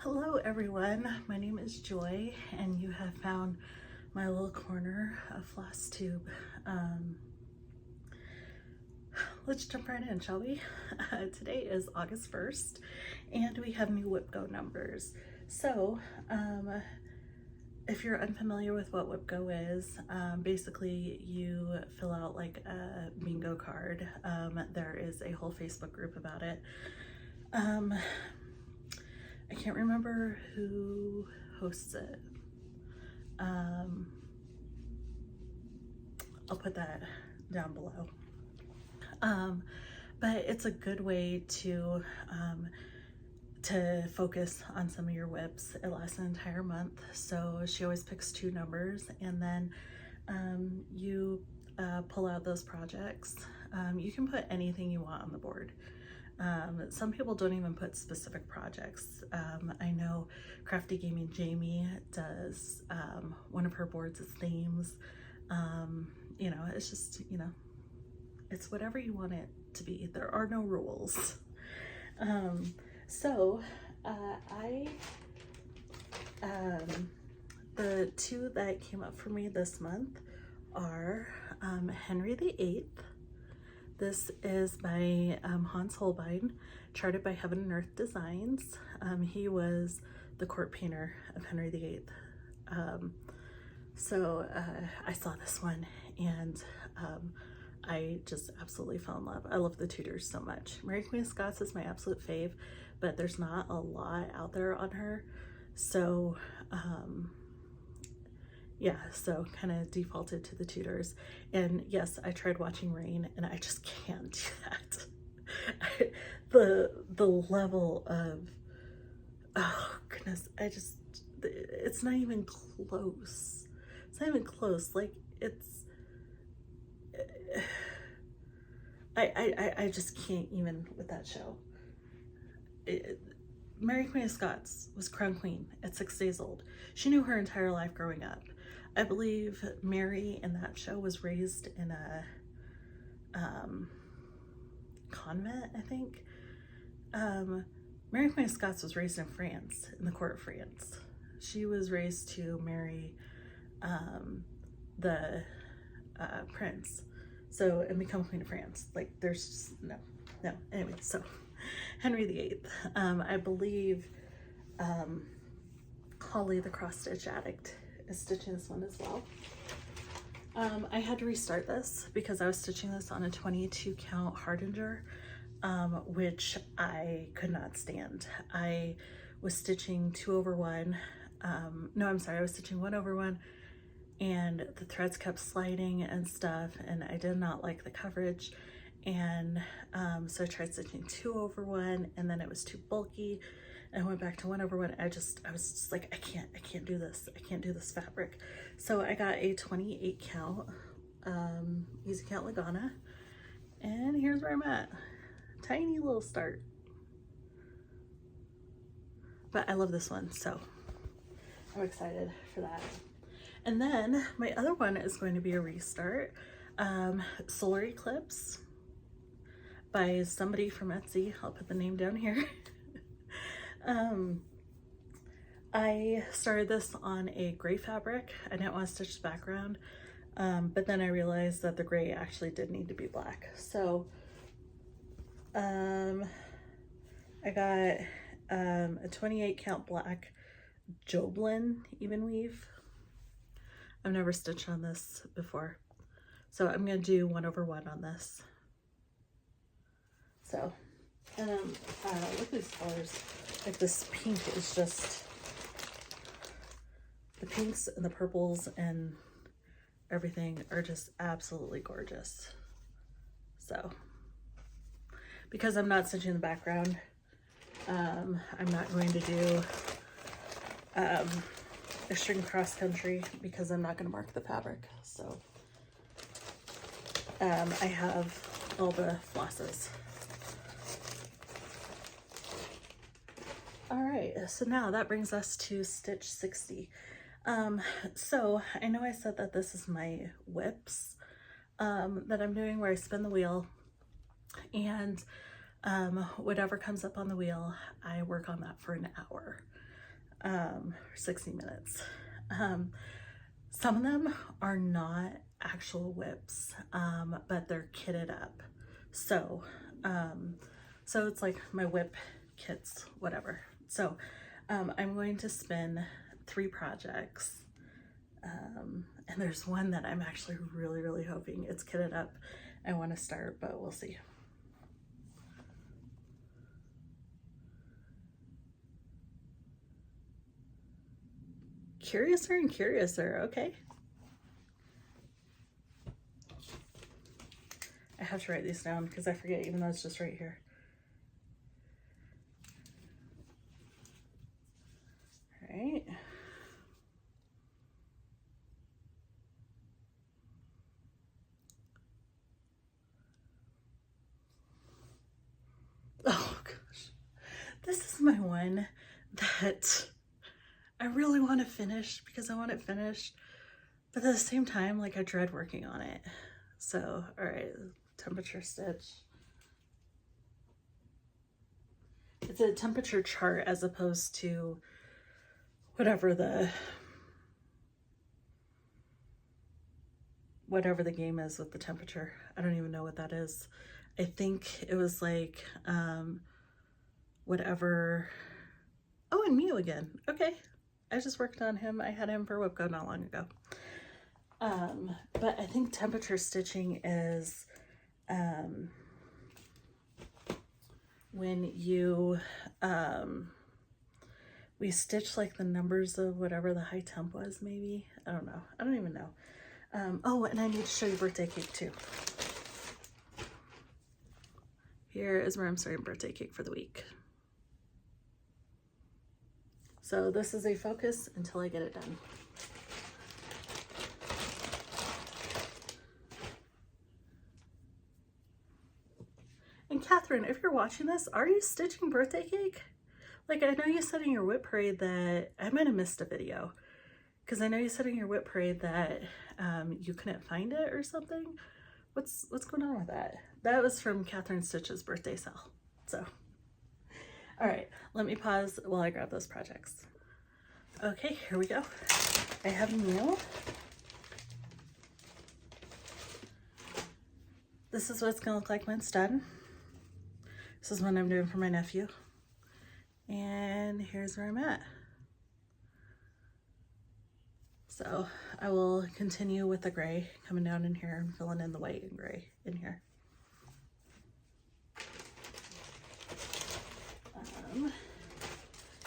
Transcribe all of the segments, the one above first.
Hello everyone, my name is Joy and you have found my little corner of Flosstube. Let's jump right in, shall we? Today is August 1st and we have new WhipGo numbers. So if you're unfamiliar with what WhipGo is, basically you fill out like a bingo card. There is a whole Facebook group about it. I can't remember who hosts it. I'll put that down below. But it's a good way to focus on some of your whips. It lasts an entire month. So she always picks two numbers and then you pull out those projects. You can put anything you want on the board. Some people don't even put specific projects. I know Crafty Gaming Jamie does one of her boards as themes. You know, it's just, you know, it's whatever you want it to be. There are no rules. The two that came up for me this month are Henry VIII. This is by Hans Holbein, charted by Heaven and Earth Designs. He was the court painter of Henry VIII. I saw this one and I just absolutely fell in love. I love the Tudors so much. Mary Queen of Scots is my absolute fave, but there's not a lot out there on her. So yeah, so kind of defaulted to the Tudors. And yes, I tried watching Rain and I just can't do that. The level of, oh goodness, it's not even close. It's not even close. Like I just can't even with that show. Mary Queen of Scots was crown queen at 6 days old. She knew her entire life growing up. I believe Mary in that show was raised in a convent, I think. Mary Queen of Scots was raised in France, in the court of France. She was raised to marry the prince, so, and become Queen of France. Like, there's just, no. Anyway, so Henry VIII. I believe Holly the cross-stitch addict is stitching this one as well. I had to restart this because I was stitching this on a 22 count Hardinger, which I could not stand. I was stitching 2/1. No, I'm sorry, I was stitching 1/1 and the threads kept sliding and stuff and I did not like the coverage. And so I tried stitching 2/1 and then it was too bulky. And I went back to 1/1. I was just like, I can't do this. I can't do this fabric. So I got a 28 count, easy count Lagana. And here's where I'm at. Tiny little start. But I love this one, so I'm excited for that. And then my other one is going to be a restart. Solar Eclipse by somebody from Etsy. I'll put the name down here. I started this on a gray fabric. I didn't want to stitch the background, but then I realized that the gray actually did need to be black. So I got a 28 count black Joblin even weave. I've never stitched on this before, so I'm going to do 1/1 on this. So, and look at these colors. Like this pink is just, the pinks and the purples and everything are just absolutely gorgeous. So, because I'm not stitching the background, I'm not going to do a string cross country because I'm not going to mark the fabric. So, I have all the flosses. All right, so now that brings us to stitch 60. So I know I said that this is my whips that I'm doing where I spin the wheel and whatever comes up on the wheel, I work on that for an hour. 60 minutes. Some of them are not actual whips, but they're kitted up. So it's like my whip kits, whatever. So I'm going to spin 3 projects. And there's one that I'm actually really hoping it's kitted up. I want to start, but we'll see. Curiouser and curiouser, okay. I have to write these down because I forget, even though it's just right here. All right. Oh gosh, this is my one that I really want to finish because I want it finished, but at the same time, like, I dread working on it. So, all right, temperature stitch. It's a temperature chart as opposed to whatever the game is with the temperature. I don't even know what that is. I think it was like whatever. Oh, and Mew again. Okay, I just worked on him. I had him for WIPCO not long ago. But I think temperature stitching is when you we stitch like the numbers of whatever the high temp was, maybe. I don't know. I don't even know. Oh, and I need to show you birthday cake too. Here is where I'm starting birthday cake for the week. So this is a focus until I get it done. And Catherine, if you're watching this, are you stitching birthday cake? Like, I know you said in your WIP parade that, I might have missed a video, because I know you said in your WIP parade that you couldn't find it or something. What's going on with that? That was from Catherine Stitch's birthday sale. So, all right, let me pause while I grab those projects. Okay, here we go. I have Mew. This is what it's gonna look like when it's done. This is what I'm doing for my nephew. And here's where I'm at. So I will continue with the gray coming down in here and filling in the white and gray in here.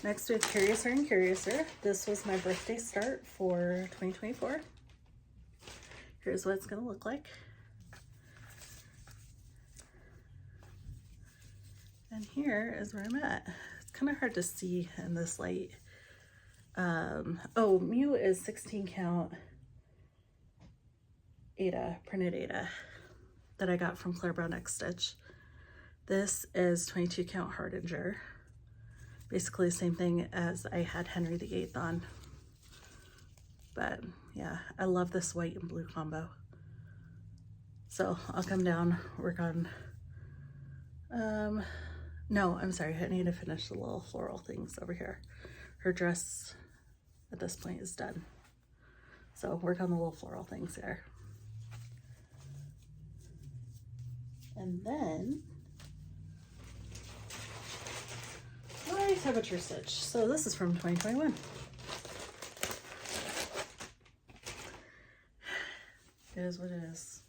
Next we have Curiouser and Curiouser. This was my birthday start for 2024. Here's what it's gonna look like. And here is where I'm at. It's kind of hard to see in this light. Oh, Mew is 16 count Ada, printed Ada, that I got from Claire Brown X Stitch. This is 22 count Hardinger. Basically the same thing as I had Henry VIII on. But yeah, I love this white and blue combo. So I'll come down, work on, no, I'm sorry, I need to finish the little floral things over here. Her dress at this point is done. So work on the little floral things there. And then my temperature stitch. So this is from 2021. It is what it is.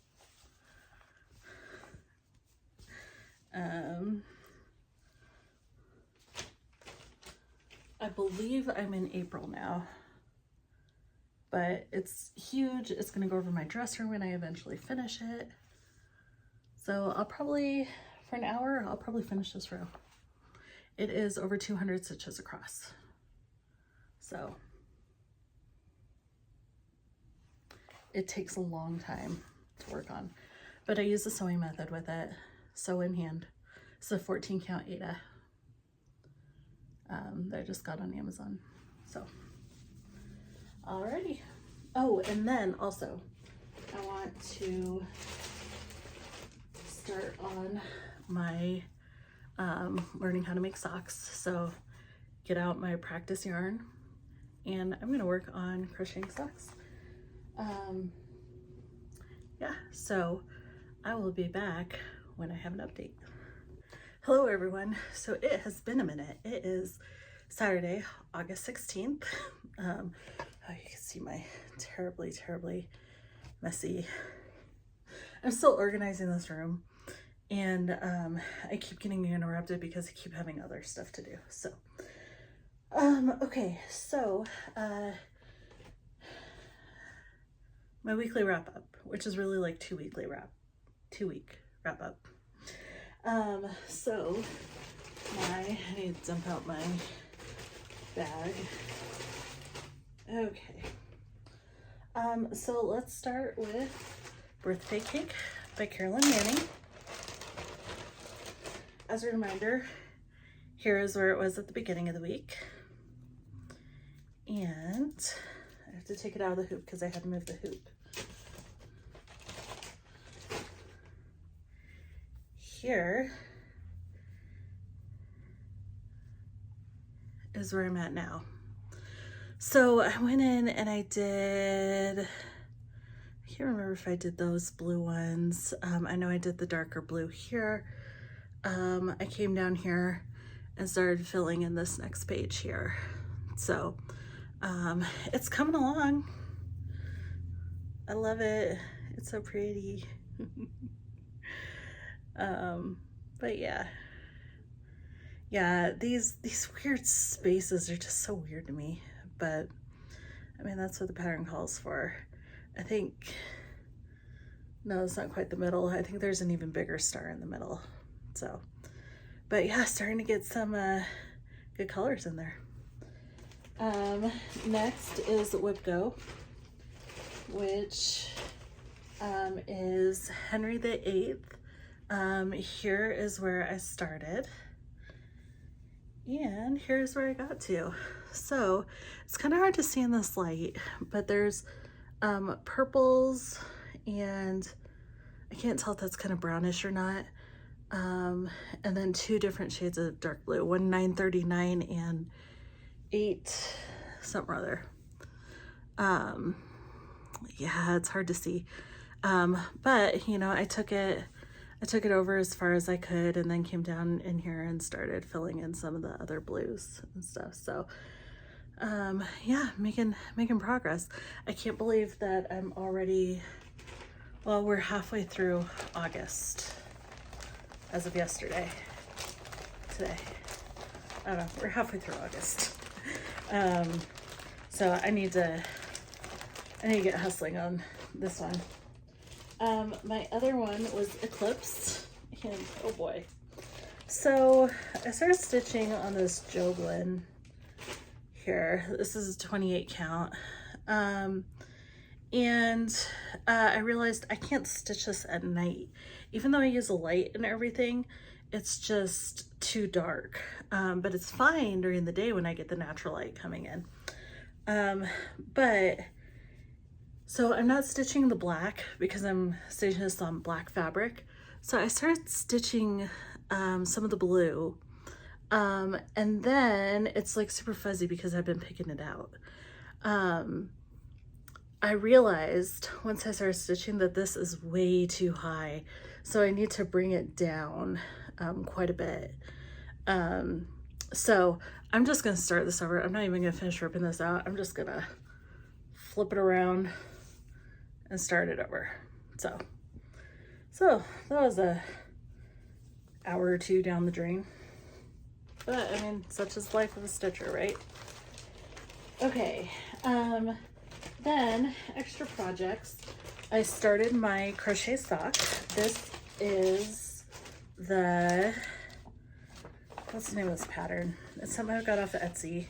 I believe I'm in April now, but it's huge. It's gonna go over my dresser when I eventually finish it. So I'll probably, for an hour, I'll probably finish this row. It is over 200 stitches across. So it takes a long time to work on, but I use the sewing method with it. Sew in hand. It's a 14 count Ada that I just got on Amazon. So, alrighty. Oh, and then also I want to start on my learning how to make socks. So get out my practice yarn and I'm gonna work on crocheting socks. Yeah, so I will be back when I have an update. Hello everyone. So it has been a minute. It is Saturday, August 16th. Oh, you can see my terribly messy. I'm still organizing this room, and I keep getting interrupted because I keep having other stuff to do. So, okay, so my weekly wrap up, which is really like 2-week wrap up. So I need to dump out my bag. Okay. So let's start with Birthday Cake by Carolyn Manning. As a reminder, here is where it was at the beginning of the week. And I have to take it out of the hoop because I had to move the hoop. Here is where I'm at now. So I went in and I did, I can't remember if I did those blue ones. I know I did the darker blue here. I came down here and started filling in this next page here. So it's coming along. I love it. It's so pretty. But yeah, these weird spaces are just so weird to me, but I mean, that's what the pattern calls for. I think, no, it's not quite the middle. I think there's an even bigger star in the middle. So, but yeah, starting to get some good colors in there. Next is Whip Go, which is Henry VIII. Here is where I started, and here's where I got to. So it's kind of hard to see in this light, but there's purples, and I can't tell if that's kind of brownish or not. And then 2 different shades of dark blue, one 939 and 8 something or other. Yeah, it's hard to see. But you know, I took it over as far as I could, and then came down in here and started filling in some of the other blues and stuff. So yeah, making progress. I can't believe that I'm already, well, we're halfway through August as of yesterday. Today, I don't know, we're halfway through August. So I need to get hustling on this one. My other one was Eclipsed, and oh boy. So I started stitching on this Joglin here. This is a 28 count. And I realized I can't stitch this at night. Even though I use a light and everything, it's just too dark. But it's fine during the day when I get the natural light coming in. But so I'm not stitching the black because I'm stitching this on black fabric. So I started stitching some of the blue, and then it's like super fuzzy because I've been picking it out. I realized once I started stitching that this is way too high, so I need to bring it down quite a bit. So I'm just gonna start this over. I'm not even gonna finish ripping this out. I'm just gonna flip it around and start it over. So that was a hour or 2 down the drain. But I mean, such is life of a stitcher, right? Okay, then extra projects. I started my crochet sock. This is the, what's the name of this pattern? It's something I got off of Etsy.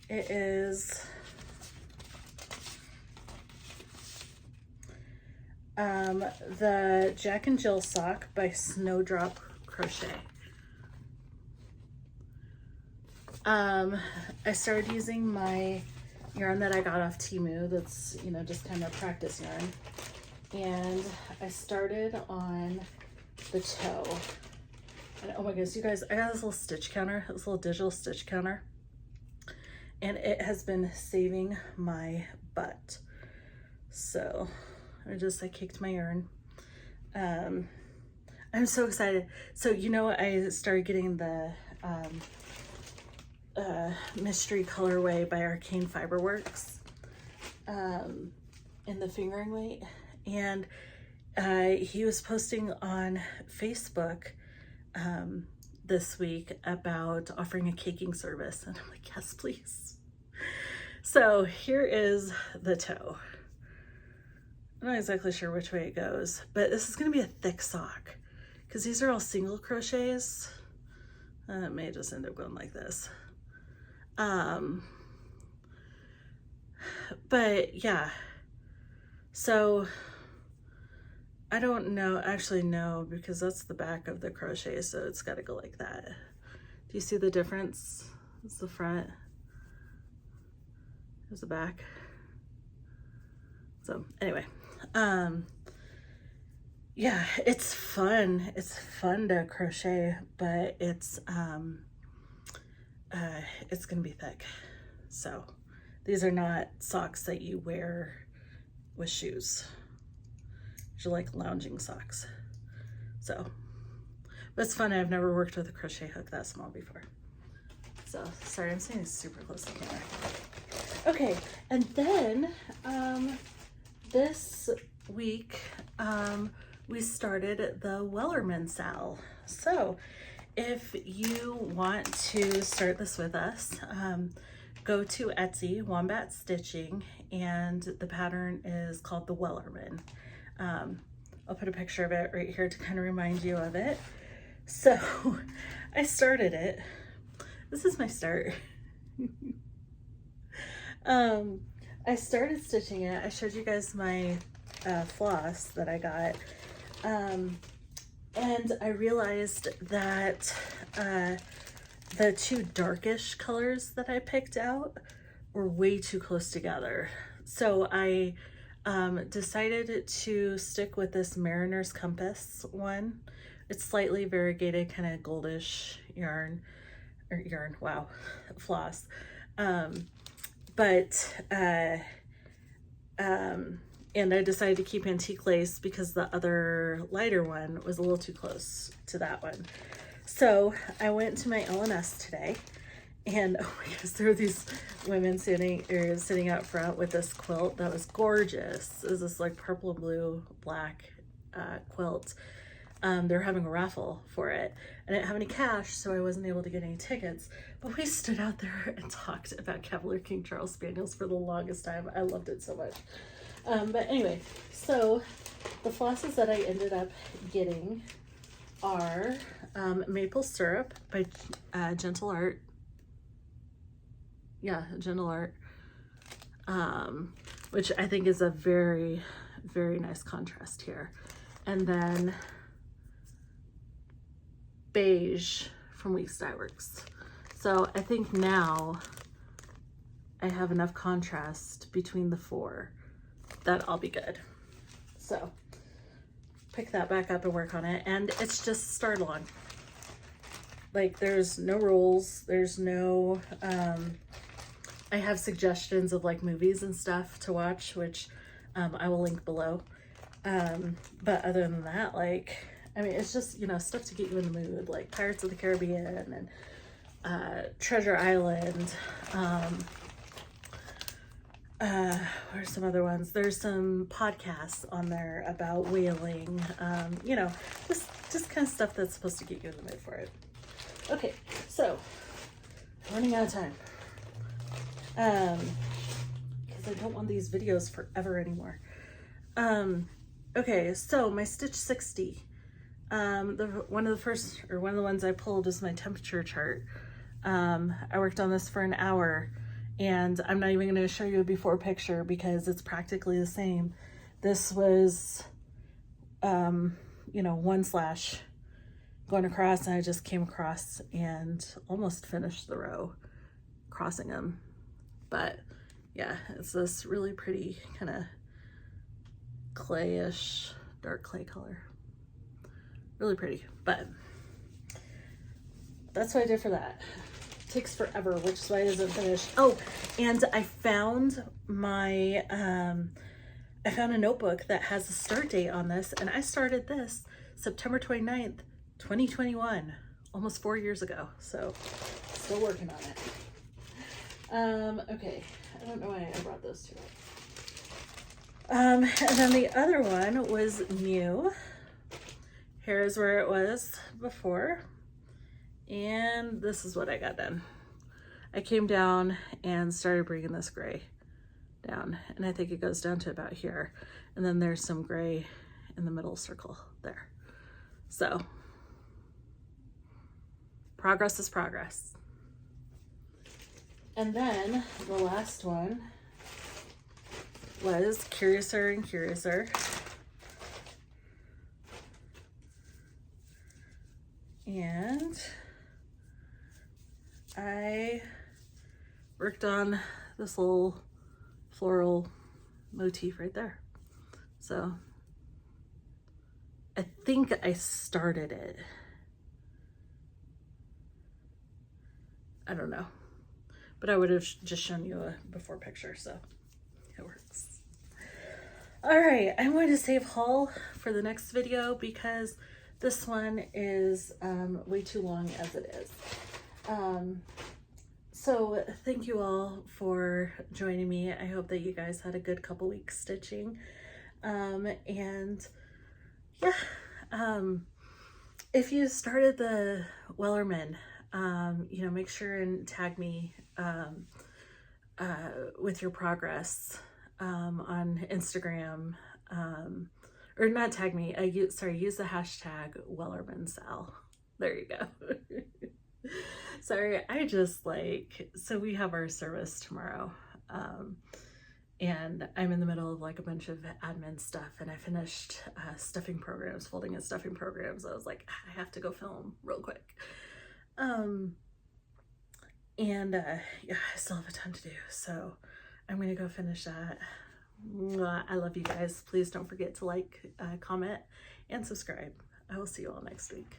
It is the Jack and Jill sock by Snowdrop Crochet. I started using my yarn that I got off Temu. That's, you know, just kind of practice yarn. And I started on the toe. And oh my goodness, you guys, I got this little stitch counter, this little digital stitch counter. and it has been saving my butt. So I kicked my urn. I'm so excited. So, you know, I started getting the mystery colorway by Arcane Fiberworks in the fingering weight, and he was posting on Facebook this week about offering a caking service, and I'm like, yes, please. So here is the toe. I'm not exactly sure which way it goes, but this is going to be a thick sock because these are all single crochets. It may just end up going like this. But yeah, so I don't know, actually no, because that's the back of the crochet, so it's got to go like that. Do you see the difference? It's the front, there's the back. So anyway, yeah, it's fun. It's fun to crochet, but it's gonna be thick. So these are not socks that you wear with shoes. These are like lounging socks. So, but it's fun. I've never worked with a crochet hook that small before. So sorry, I'm staying super close to the camera. Okay, and then this week we started the Wellerman Sal. So if you want to start this with us, go to Etsy, Wombat Stitching, and the pattern is called the Wellerman. I'll put a picture of it right here to kind of remind you of it. So I started it. This is my start. I started stitching it. I showed you guys my floss that I got. And I realized that the two darkish colors that I picked out were way too close together. So I decided to stick with this Mariner's Compass one. It's slightly variegated, kind of goldish floss. And I decided to keep antique lace because the other lighter one was a little too close to that one. So I went to my L&S today, and oh my gosh, there were these women sitting out front with this quilt that was gorgeous. It was this like purple and blue black quilt. They're having a raffle for it. I didn't have any cash, so I wasn't able to get any tickets, but we stood out there and talked about Cavalier King Charles Spaniels for the longest time. I loved it so much. But anyway, so the flosses that I ended up getting are Maple Syrup by Gentle Art. Yeah, Gentle Art. Which I think is a very, very nice contrast here. And then Beige from Weeks Dye Works. So I think now I have enough contrast between the four that I'll be good. So pick that back up and work on it. And it's just start along. Like there's no rules. There's no, I have suggestions of like movies and stuff to watch, which I will link below. But other than that, like, I mean, it's just, you know, stuff to get you in the mood, like Pirates of the Caribbean and Treasure Island. What are some other ones? There's some podcasts on there about whaling, you know, just kind of stuff that's supposed to get you in the mood for it. Okay, so running out of time. Because I don't want these videos forever anymore. Okay, so my Stitch 60. One of the ones I pulled is my temperature chart. I worked on this for an hour, and I'm not even going to show you a before picture because it's practically the same. This was, you know, one slash going across, and I just came across and almost finished the row crossing them. But yeah, it's this really pretty kind of clayish, dark clay color. Really pretty, but that's what I did for that. takes forever, which is why it isn't finished. Oh, and I found my, I found a notebook that has a start date on this, and I started this September 29th, 2021, almost 4 years ago. So still working on it. Okay, I don't know why I brought those two up. And then the other one was new. Here's where it was before. And this is what I got done. I came down and started bringing this gray down. And I think it goes down to about here. And then there's some gray in the middle circle there. So, progress is progress. And then the last one was Curiouser and Curiouser. And I worked on this little floral motif right there. So I think I started it. I don't know, but I would have just shown you a before picture, so it works. All right, I'm going to save haul for the next video because this one is way too long as it is. So thank you all for joining me. I hope that you guys had a good couple weeks stitching. And yeah, if you started the Wellerman, you know, make sure and tag me with your progress on Instagram, or not tag me, use the hashtag WellermanSal. There you go. Sorry, I just so we have our service tomorrow, and I'm in the middle of like a bunch of admin stuff, and I finished stuffing programs, folding and stuffing programs. I was like, I have to go film real quick. And yeah, I still have a ton to do, so I'm gonna go finish that. I love you guys. Please don't forget to like, comment, and subscribe. I will see you all next week.